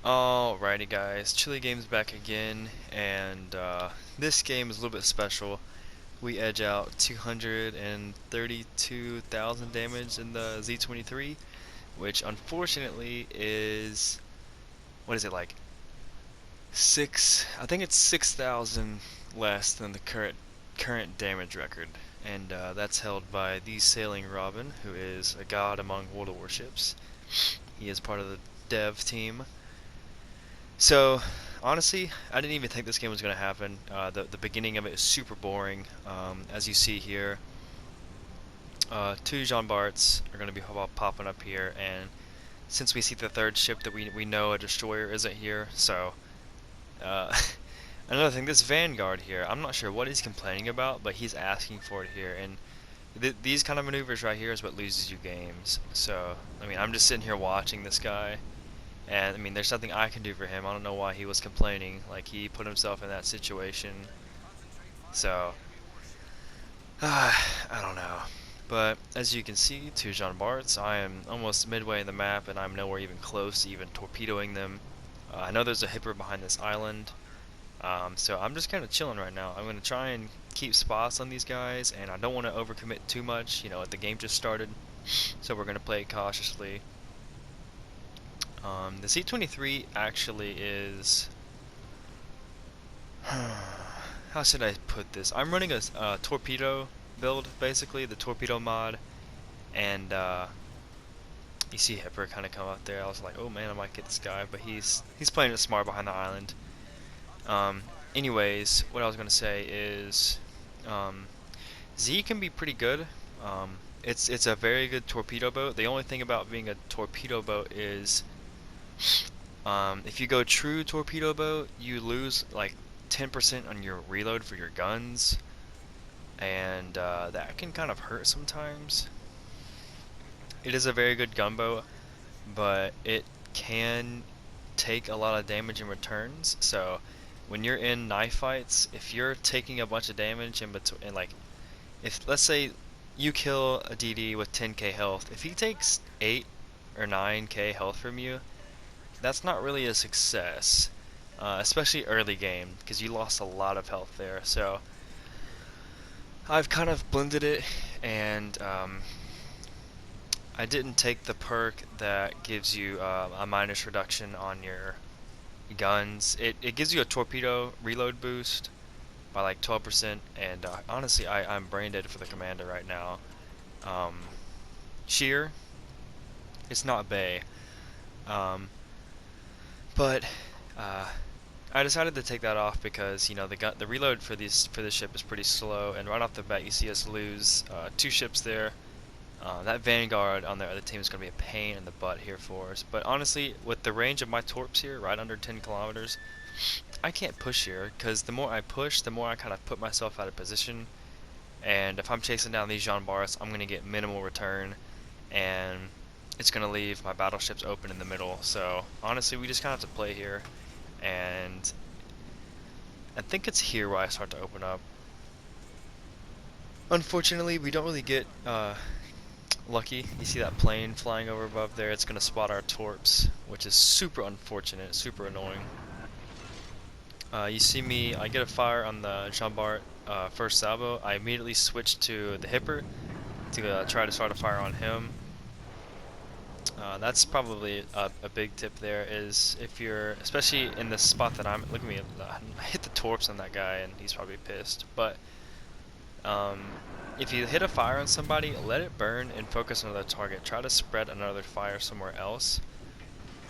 Alrighty guys, Chili Games back again, and this game is a little bit special. We edge out 232,000 damage in the Z-23, which unfortunately is, what is it like, I think it's 6,000 less than the current damage record, and that's held by the Sailing Robin, who is a god among World of Warships. He is part of the dev team. So, honestly, I didn't even think this game was going to happen. The beginning of it is super boring. As you see here, two Jean Barts are going to be popping up here, and since we see the third ship that we know a destroyer isn't here, so uh, another thing, this Vanguard here, I'm not sure what he's complaining about, but he's asking for it here, and these kind of maneuvers right here is what loses you games. So, I mean, I'm just sitting here watching this guy. And I mean, there's nothing I can do for him. I don't know why he was complaining. Like, he put himself in that situation. So, I don't know. But as you can see, two Jean Barts, I am almost midway in the map, and I'm nowhere even close to even torpedoing them. I know there's a hipper behind this island, so I'm just kind of chilling right now. I'm going to try and keep spots on these guys, and I don't want to overcommit too much. You know, the game just started, so we're going to play it cautiously. The Z-23 actually is... how should I put this? I'm running a torpedo build, basically, the torpedo mod, and you see Hipper kind of come out there. I was like, oh man, I might get this guy, but he's playing it smart behind the island. Anyways, what I was going to say is Z can be pretty good. It's a very good torpedo boat. The only thing about being a torpedo boat is if you go true torpedo boat, you lose like 10% on your reload for your guns, and that can kind of hurt sometimes. It is a very good gunboat, but it can take a lot of damage in returns. So when you're in knife fights, if you're taking a bunch of damage in between, and like, if let's say you kill a DD with 10k health, if he takes 8 or 9k health from you, that's not really a success, especially early game, because you lost a lot of health there. So I've kind of blended it, and I didn't take the perk that gives you a minus reduction on your guns. It gives you a torpedo reload boost by like 12%, and honestly, I'm brain dead for the commander right now. Sheer, it's not Bay. But I decided to take that off because, you know, the reload for this ship is pretty slow, and right off the bat you see us lose two ships there. That Vanguard on the other team is going to be a pain in the butt here for us. But honestly, with the range of my torps here, right under 10 kilometers, I can't push here, because the more I push, the more I kind of put myself out of position. And if I'm chasing down these Jean Bars, I'm going to get minimal return, and it's going to leave my battleships open in the middle. So honestly, we just kind of have to play here, and I think it's here where I start to open up. Unfortunately, we don't really get lucky. You see that plane flying over above there? It's going to spot our torps, which is super unfortunate, super annoying. You see me, I get a fire on the Jean Bart first salvo. I immediately switch to the Hipper to try to start a fire on him. That's probably a big tip there, is if you're, especially in the spot that I'm, look at me, I hit the torps on that guy and he's probably pissed, but if you hit a fire on somebody, let it burn and focus on another target. Try to spread another fire somewhere else,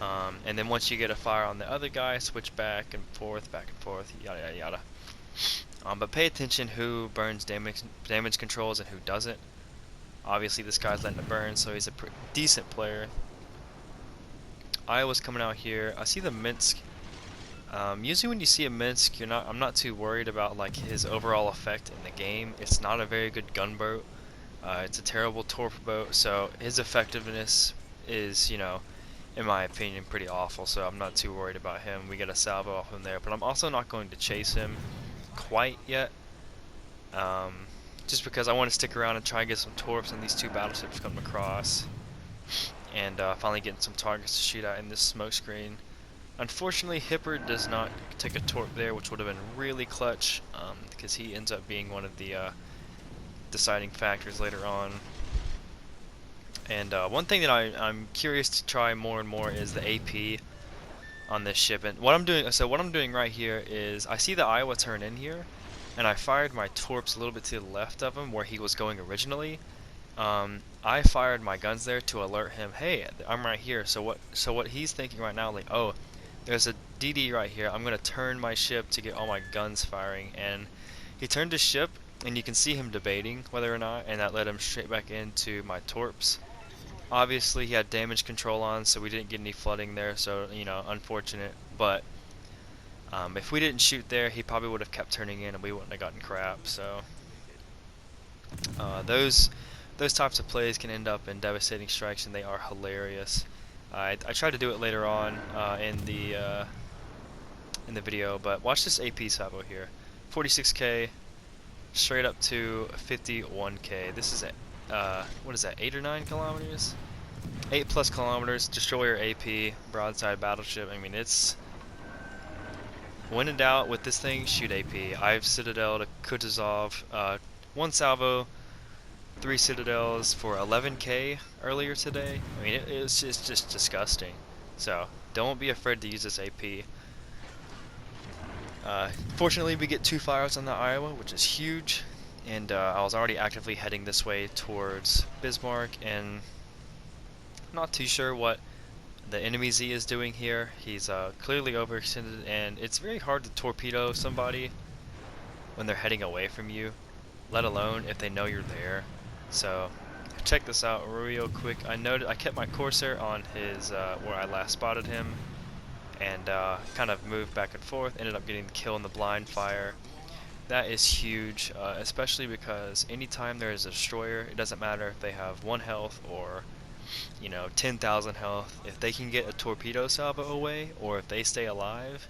and then once you get a fire on the other guy, switch back and forth, yada yada yada. But pay attention who burns damage controls and who doesn't. Obviously this guy's letting it burn, so he's a decent player. I was coming out here. I see the Minsk. Usually when you see a Minsk, I'm not too worried about like his overall effect in the game. It's not a very good gunboat. It's a terrible torpedo boat, so his effectiveness is, you know, in my opinion, pretty awful. So I'm not too worried about him. We get a salvo off him there, but I'm also not going to chase him quite yet. Just because I want to stick around and try and get some torps and these two battleships coming across, and finally getting some targets to shoot at in this smoke screen. Unfortunately, Hipper does not take a torp there, which would have been really clutch, because he ends up being one of the deciding factors later on. And one thing that I'm curious to try more and more is the AP on this ship. And what I'm doing right here is I see the Iowa turn in here, and I fired my torps a little bit to the left of him where he was going originally. I fired my guns there to alert him, hey, I'm right here. So what he's thinking right now, like, oh, there's a DD right here. I'm gonna turn my ship to get all my guns firing, and he turned his ship, and you can see him debating whether or not, and that led him straight back into my torps. Obviously, he had damage control on, so we didn't get any flooding there. So unfortunate. But if we didn't shoot there, he probably would have kept turning in, and we wouldn't have gotten crap. So those types of plays can end up in devastating strikes, and they are hilarious. I tried to do it later on in the video, but watch this AP salvo here. 46k, straight up to 51k. This is what is that, 8 or 9 kilometers? 8+ kilometers, destroyer AP, broadside battleship. I mean, it's, when in doubt with this thing, shoot AP. I've Citadel to Kutuzov, 1 salvo, 3 Citadels for 11k earlier today. I mean, it's just disgusting. So don't be afraid to use this AP. Fortunately, we get 2 fires on the Iowa, which is huge. And I was already actively heading this way towards Bismarck, and I'm not too sure what the enemy Z is doing here. He's clearly overextended, and it's very hard to torpedo somebody when they're heading away from you, let alone if they know you're there. So check this out real quick. I kept my Corsair on his where I last spotted him, and kind of moved back and forth. Ended up getting the kill in the blind fire. That is huge, especially because anytime there is a destroyer, it doesn't matter if they have 1 health or 10,000 health. If they can get a torpedo salvo away, or if they stay alive,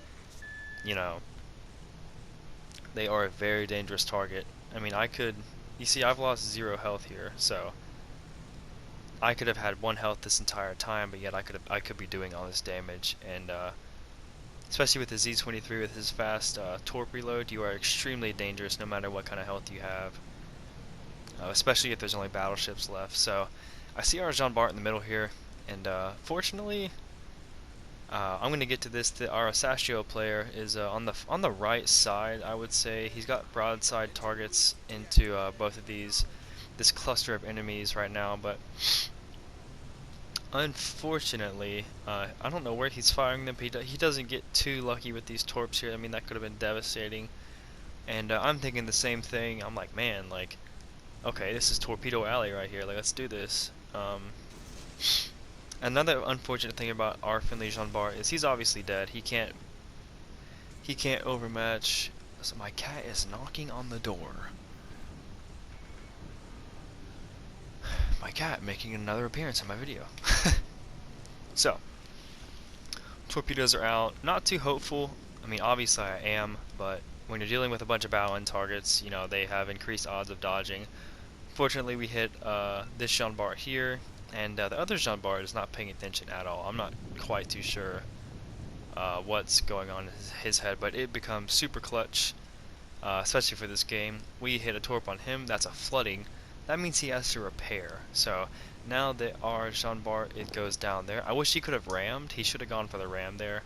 they are a very dangerous target. I mean, you see, I've lost 0 health here, so I could have had 1 health this entire time, but yet I could be doing all this damage. And especially with the Z-23 with his fast torp reload, you are extremely dangerous no matter what kind of health you have, especially if there's only battleships left. So I see our Jean Bart in the middle here, and fortunately, I'm going to get to this. Our Asashio player is on the right side, I would say. He's got broadside targets into both of this cluster of enemies right now, but unfortunately, I don't know where he's firing them, but he doesn't get too lucky with these torps here. I mean, that could have been devastating. And I'm thinking the same thing. I'm like, man, like, okay, this is Torpedo Alley right here. Like, let's do this. Another unfortunate thing about our Finley Jean Bart is he's obviously dead. He can't overmatch. So my cat is knocking on the door. My cat making another appearance in my video. So, torpedoes are out. Not too hopeful. I mean, obviously I am, but when you're dealing with a bunch of bow-end targets, they have increased odds of dodging. Fortunately, we hit this Jean Bart here, and the other Jean Bart is not paying attention at all. I'm not quite too sure what's going on in his head, but it becomes super clutch, especially for this game. We hit a torp on him. That's a flooding. That means he has to repair. So now that our Jean Bart, it goes down there. I wish he could have rammed. He should have gone for the ram there.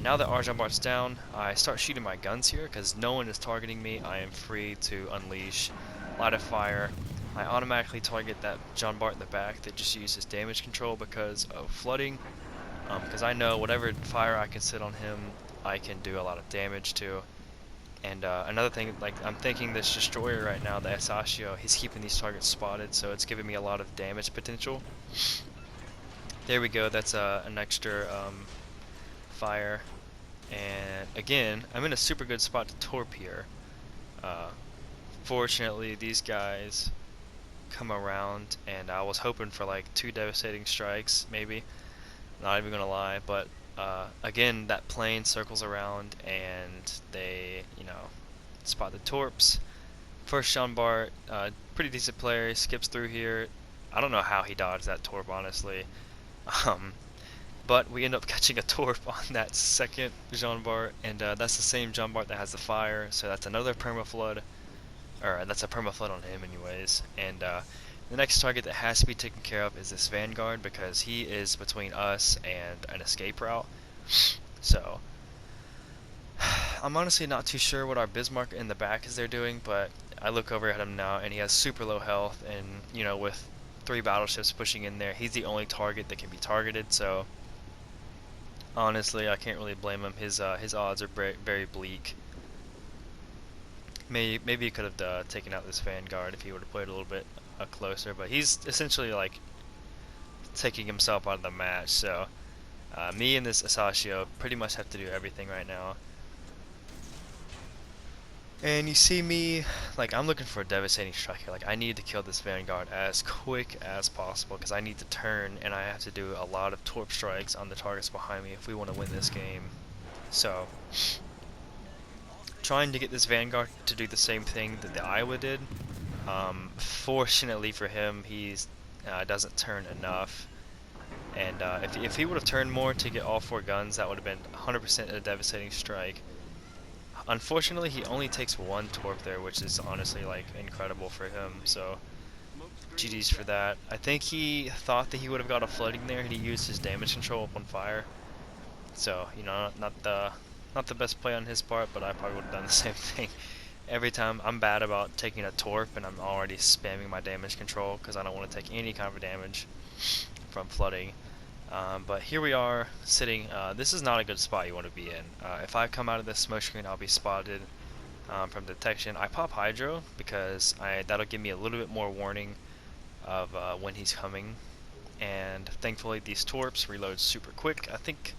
Now that our Jean Bart's down, I start shooting my guns here because no one is targeting me. I am free to unleash light of fire. I automatically target that Jean Bart in the back that just uses damage control because of flooding. Because I know whatever fire I can sit on him, I can do a lot of damage to. And another thing, like, I'm thinking this destroyer right now, the Asashio, he's keeping these targets spotted, so it's giving me a lot of damage potential. There we go, that's an extra fire. And again, I'm in a super good spot to torp here. Fortunately, these guys come around, and I was hoping for like 2 devastating strikes, maybe. Not even gonna lie, but again, that plane circles around and they, spot the torps. First Jean Bart, pretty decent player, skips through here. I don't know how he dodged that torp, honestly. but we end up catching a torp on that second Jean Bart, and that's the same Jean Bart that has the fire, so that's another permaflood, or that's a permaflood on him anyways. And the next target that has to be taken care of is this Vanguard, because he is between us and an escape route. So I'm honestly not too sure what our Bismarck in the back is there doing, but I look over at him now and he has super low health, and you know, with 3 battleships pushing in there, he's the only target that can be targeted. So honestly, I can't really blame him. His odds are very bleak. Maybe he could have taken out this Vanguard if he would have played a little bit closer, but he's essentially like taking himself out of the match. So me and this Asashio pretty much have to do everything right now. And you see me, like, I'm looking for a devastating strike here. Like, I need to kill this Vanguard as quick as possible, because I need to turn, and I have to do a lot of torp strikes on the targets behind me if we want to win this game. So, trying to get this Vanguard to do the same thing that the Iowa did. Fortunately for him, he's doesn't turn enough. And if he would have turned more to get all 4 guns, that would have been 100% a devastating strike. Unfortunately, he only takes 1 torp there, which is honestly like incredible for him. So GG's for that. I think he thought that he would have got a flooding there, and he used his damage control up on fire. So, you know, not the best play on his part, but I probably would have done the same thing. Every time I'm bad about taking a torp, and I'm already spamming my damage control because I don't want to take any kind of damage from flooding. But here we are sitting. This is not a good spot you want to be in. If I come out of this smoke screen, I'll be spotted from detection. I pop hydro because that'll give me a little bit more warning of when he's coming. And thankfully these torps reload super quick. I think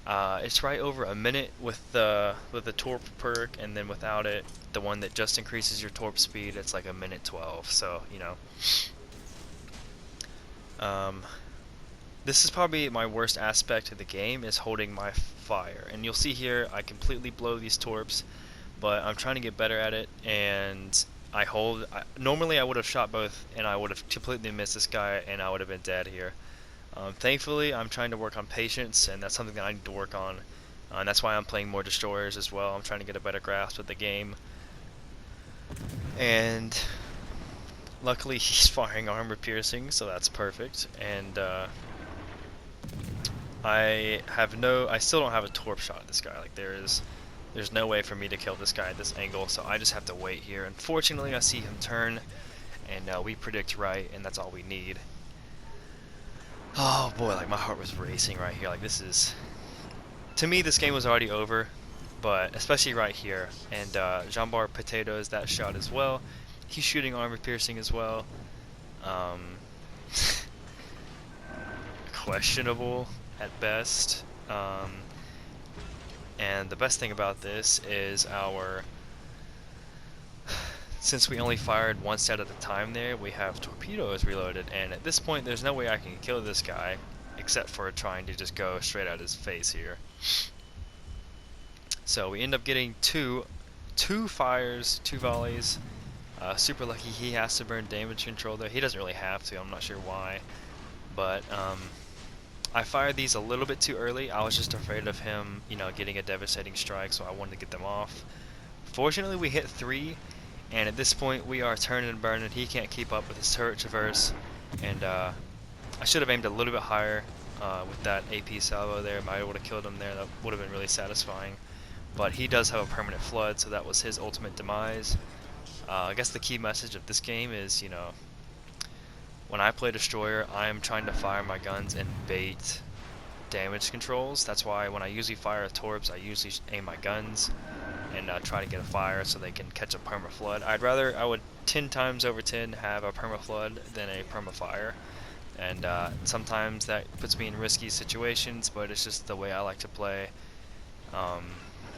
it's right over a minute with the torp perk, and then without it, the one that just increases your torp speed, it's like a minute 12. So, you know. This is probably my worst aspect of the game, is holding my fire. And you'll see here, I completely blow these torps, but I'm trying to get better at it, and I hold. Normally I would have shot both, and I would have completely missed this guy, and I would have been dead here. Thankfully, I'm trying to work on patience, and that's something that I need to work on. And that's why I'm playing more destroyers as well. I'm trying to get a better grasp of the game. And luckily he's firing armor piercing, so that's perfect. And I still don't have a torp shot at this guy. Like, there's no way for me to kill this guy at this angle, so I just have to wait here. Unfortunately, I see him turn, and we predict right, and that's all we need. Oh boy, like my heart was racing right here. Like, this is, to me, this game was already over, but especially right here. And Jean-Bart Potato is that shot as well. He's shooting armor piercing as well. Questionable at best. And the best thing about this is since we only fired 1 set at a time there, we have torpedoes reloaded, and at this point there's no way I can kill this guy except for trying to just go straight at his face here. So we end up getting two fires, 2 volleys. Super lucky he has to burn damage control there. He doesn't really have to, I'm not sure why. But I fired these a little bit too early. I was just afraid of him, you know, getting a devastating strike, so I wanted to get them off. Fortunately, we hit 3, and at this point we are turning and burning. He can't keep up with his turret traverse, and I should have aimed a little bit higher with that AP salvo there. I would have killed him there. That would have been really satisfying. But he does have a permanent flood, so that was his ultimate demise. I guess the key message of this game is, you know, when I play Destroyer, I am trying to fire my guns and bait damage controls. That's why when I usually fire torps, I usually aim my guns and try to get a fire so they can catch a perma flood. I would 10 times over 10 have a perma flood than a perma fire. And sometimes that puts me in risky situations, but it's just the way I like to play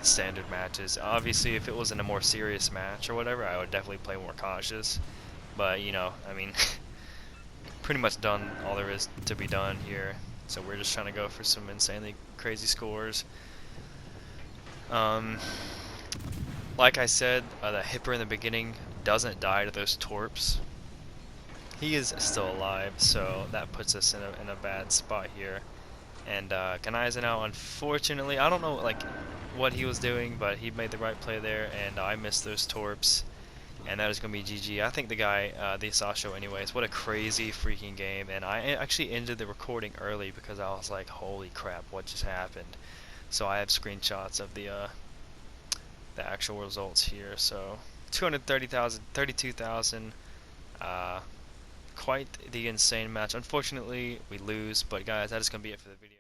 standard matches. Obviously, if it was in a more serious match or whatever, I would definitely play more cautious. But, you know, I mean, pretty much done all there is to be done here. So we're just trying to go for some insanely crazy scores. Like I said, the Hipper in the beginning doesn't die to those torps. He is still alive, so that puts us in a bad spot here. And Kanaizen out, unfortunately, I don't know like what he was doing, but he made the right play there, and I missed those torps, and that is going to be GG. I think the guy, the Sasho anyways, what a crazy freaking game, and I actually ended the recording early because I was like, holy crap, what just happened? So I have screenshots of the actual results here. So 230,000, 32,000, quite the insane match. Unfortunately, we lose, but guys, that is going to be it for the video.